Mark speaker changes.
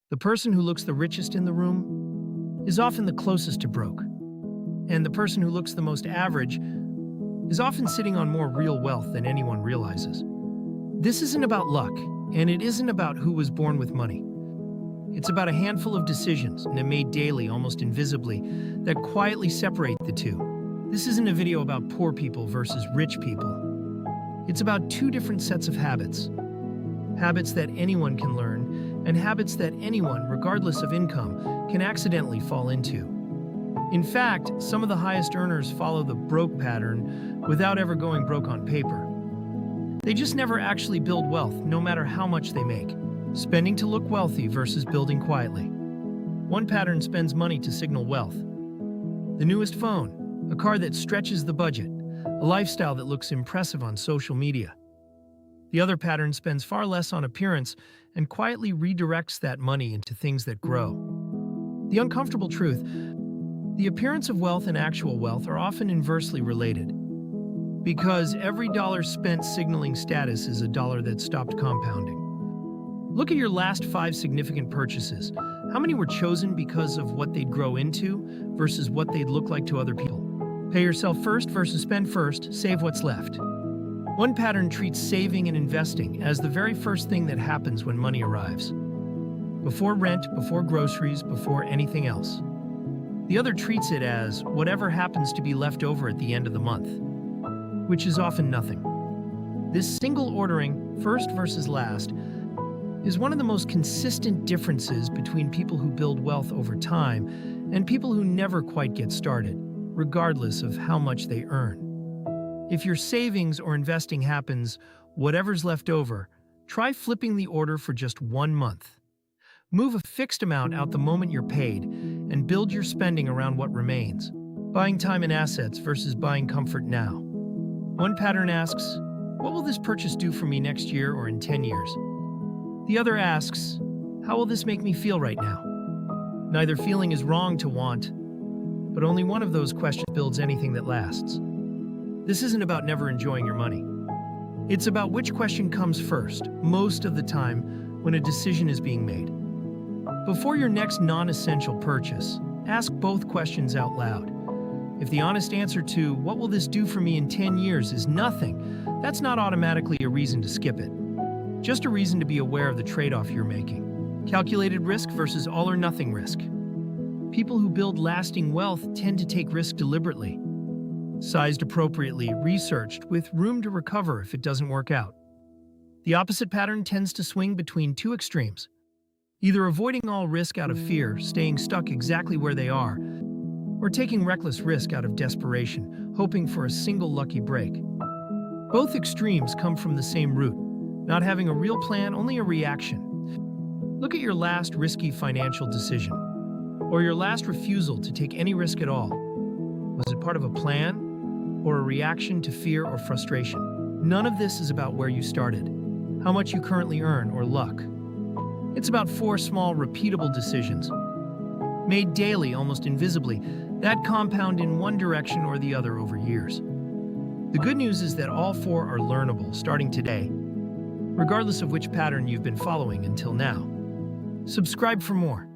Speaker 1: The person who looks the richest in the room is often the closest to broke, and the person who looks the most average is often sitting on more real wealth than anyone realizes. This isn't about luck, and it isn't about who was born with money. It's about a handful of decisions, made daily, almost invisibly, that quietly separate the two. This isn't a video about poor people versus rich people. It's about two different sets of habits. Habits that anyone can learn, and habits that anyone, regardless of income, can accidentally fall into. In fact, some of the highest earners follow the broke pattern without ever going broke on paper. They just never actually build wealth, no matter how much they make. Spending to look wealthy versus building quietly. One pattern spends money to signal wealth. The newest phone, a car that stretches the budget, a lifestyle that looks impressive on social media. The other pattern spends far less on appearance and quietly redirects that money into things that grow. The uncomfortable truth: the appearance of wealth and actual wealth are often inversely related. Because every dollar spent signaling status is a dollar that stopped compounding. Look at your last 5 significant purchases. How many were chosen because of what they'd grow into versus what they'd look like to other people? Pay yourself first versus spend first, save what's left. One pattern treats saving and investing as the very first thing that happens when money arrives. Before rent, before groceries, before anything else. The other treats it as whatever happens to be left over at the end of the month, which is often nothing. This single ordering, first versus last, is one of the most consistent differences between people who build wealth over time and people who never quite get started, regardless of how much they earn. If your savings or investing happens, whatever's left over, try flipping the order for just 1 month. Move a fixed amount out the moment you're paid and build your spending around what remains, buying time and assets versus buying comfort now. One pattern asks, what will this purchase do for me next year or in 10 years? The other asks, how will this make me feel right now? Neither feeling is wrong to want, but only one of those questions builds anything that lasts. This isn't about never enjoying your money. It's about which question comes first, most of the time when a decision is being made. Before your next non-essential purchase, ask both questions out loud. If the honest answer to, what will this do for me in 10 years, is nothing, that's not automatically a reason to skip it. Just a reason to be aware of the trade-off you're making. Calculated risk versus all or nothing risk. People who build lasting wealth tend to take risk deliberately. Sized appropriately, researched, with room to recover if it doesn't work out. The opposite pattern tends to swing between two extremes. Either avoiding all risk out of fear, staying stuck exactly where they are, or taking reckless risk out of desperation, hoping for a single lucky break. Both extremes come from the same root. Not having a real plan, only a reaction. Look at your last risky financial decision, or your last refusal to take any risk at all. Was it part of a plan, or a reaction to fear or frustration? None of this is about where you started, how much you currently earn, or luck. It's about 4 small, repeatable decisions, made daily, almost invisibly, that compound in one direction or the other over years. The good news is that all 4 are learnable starting today, regardless of which pattern you've been following until now. Subscribe for more.